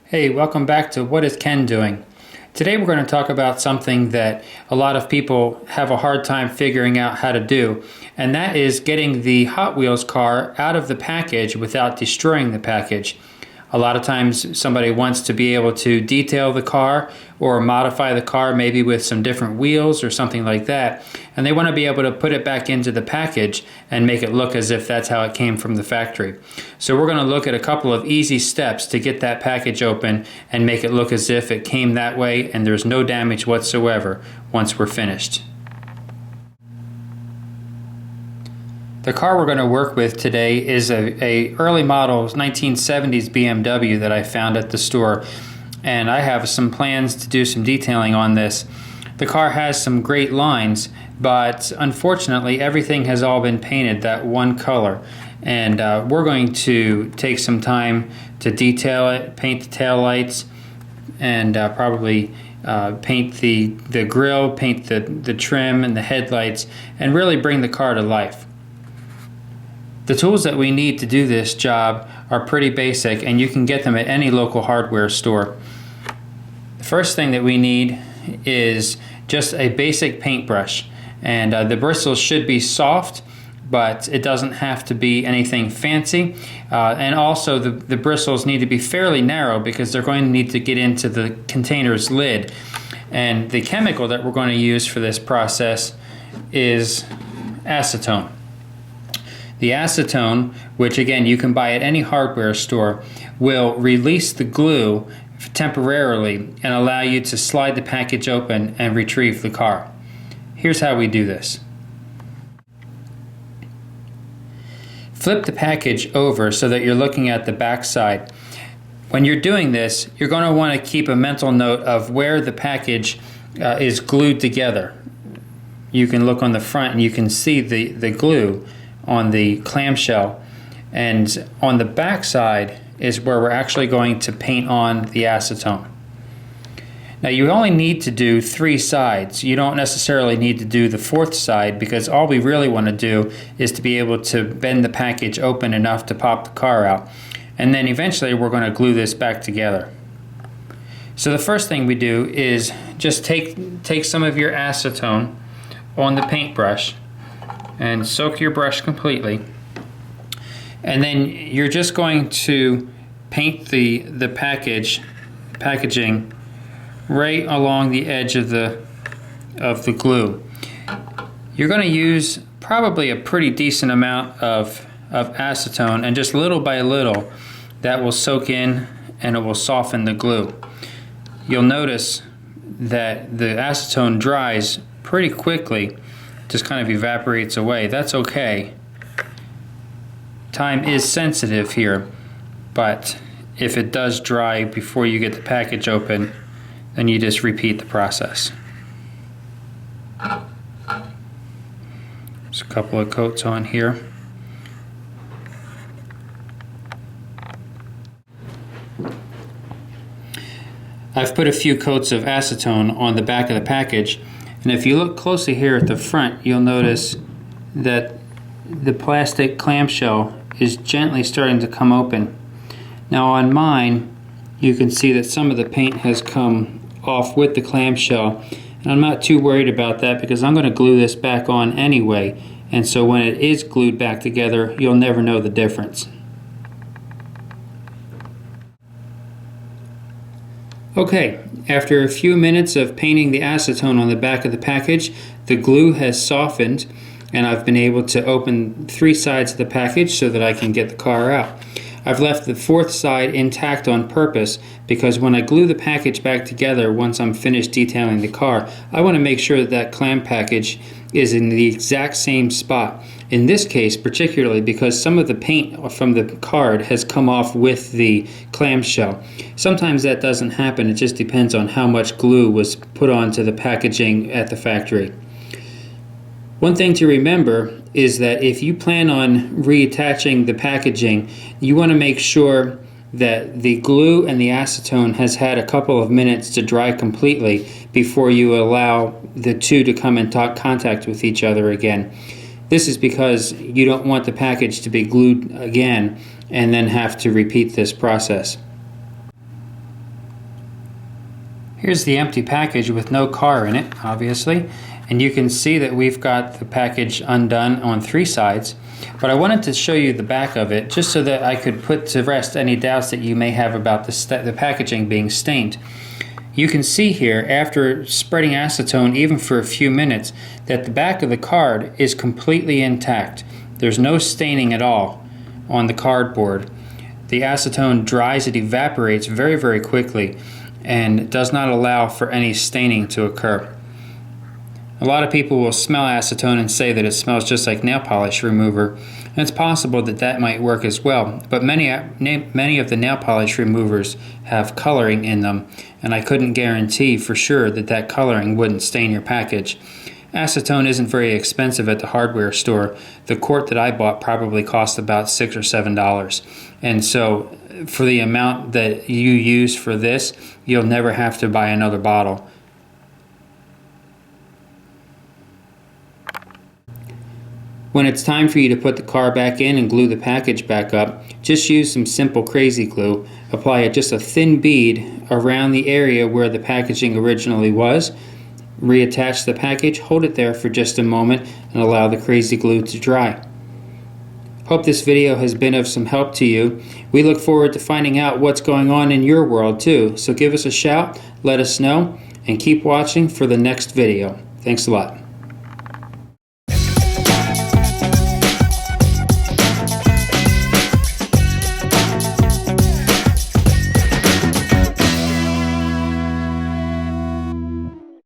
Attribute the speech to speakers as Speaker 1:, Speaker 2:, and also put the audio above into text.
Speaker 1: Hey, welcome back to What is Ken Doing? Today we're going to talk about something that a lot of people have a hard time figuring out how to do, and that is getting the Hot Wheels car out of the package without destroying the package. A lot of times somebody wants to be able to detail the car or modify the car maybe with some different wheels or something like that, and they want to be able to put it back into the package and make it look as if that's how it came from the factory. So we're going to look at a couple of easy steps to get that package open and make it look as if it came that way and there's no damage whatsoever once we're finished. The car we're going to work with today is a early model 1970s BMW that I found at the store, and I have some plans to do some detailing on this. The car has some great lines, but unfortunately everything has all been painted that one color, and we're going to take some time to detail it, paint the tail lights, and probably paint the grille, paint the trim and the headlights, and really bring the car to life. The tools that we need to do this job are pretty basic, and you can get them at any local hardware store. The first thing that we need is just a basic paintbrush, and the bristles should be soft, but it doesn't have to be anything fancy. And also the bristles need to be fairly narrow because they're going to need to get into the container's lid. And the chemical that we're going to use for this process is acetone. The acetone, which again you can buy at any hardware store, will release the glue temporarily and allow you to slide the package open and retrieve the car. Here's how we do this. Flip the package over so that you're looking at the back side. When you're doing this, you're going to want to keep a mental note of where the package is glued together. You can look on the front and you can see the glue on the clamshell, and on the back side is where we're actually going to paint on the acetone. Now you only need to do 3 sides. You don't necessarily need to do the 4th side, because all we really want to do is to be able to bend the package open enough to pop the car out, and then eventually we're going to glue this back together. So the first thing we do is just take some of your acetone on the paintbrush and soak your brush completely, and then you're just going to paint the packaging right along the edge of the glue. You're going to use probably a pretty decent amount of acetone, and just little by little that will soak in and it will soften the glue. You'll notice that the acetone dries pretty quickly, just kind of evaporates away. That's okay. Time is sensitive here, but if it does dry before you get the package open, then you just repeat the process. Just a couple of coats on here. I've put a few coats of acetone on the back of the package, and if you look closely here at the front, you'll notice that the plastic clamshell is gently starting to come open. Now on mine, you can see that some of the paint has come off with the clamshell, and I'm not too worried about that because I'm going to glue this back on anyway, and so when it is glued back together, you'll never know the difference. Okay, after a few minutes of painting the acetone on the back of the package, the glue has softened, and I've been able to open 3 sides of the package so that I can get the car out. I've left the 4th side intact on purpose because when I glue the package back together, once I'm finished detailing the car, I want to make sure that that clam package is in the exact same spot. In this case particularly because some of the paint from the card has come off with the clamshell. Sometimes that doesn't happen, it just depends on how much glue was put onto the packaging at the factory. One thing to remember is that if you plan on reattaching the packaging, you want to make sure that the glue and the acetone has had a couple of minutes to dry completely before you allow the two to come in contact with each other again. This is because you don't want the package to be glued again and then have to repeat this process. Here's the empty package with no car in it, obviously, and you can see that we've got the package undone on 3 sides. But I wanted to show you the back of it just so that I could put to rest any doubts that you may have about the packaging being stained. You can see here, after spreading acetone even for a few minutes, that the back of the card is completely intact. There's no staining at all on the cardboard. The acetone dries, it evaporates very, very quickly, and does not allow for any staining to occur. A lot of people will smell acetone and say that it smells just like nail polish remover, and it's possible that that might work as well, but many of the nail polish removers have coloring in them, and I couldn't guarantee for sure that that coloring wouldn't stain your package. Acetone isn't very expensive at the hardware store. The quart that I bought probably cost about $6 or $7, and so for the amount that you use for this, you'll never have to buy another bottle. When it's time for you to put the car back in and glue the package back up, just use some simple crazy glue. Apply just a thin bead around the area where the packaging originally was. Reattach the package, hold it there for just a moment, and allow the crazy glue to dry. Hope this video has been of some help to you. We look forward to finding out what's going on in your world too, so give us a shout, let us know, and keep watching for the next video. Thanks a lot.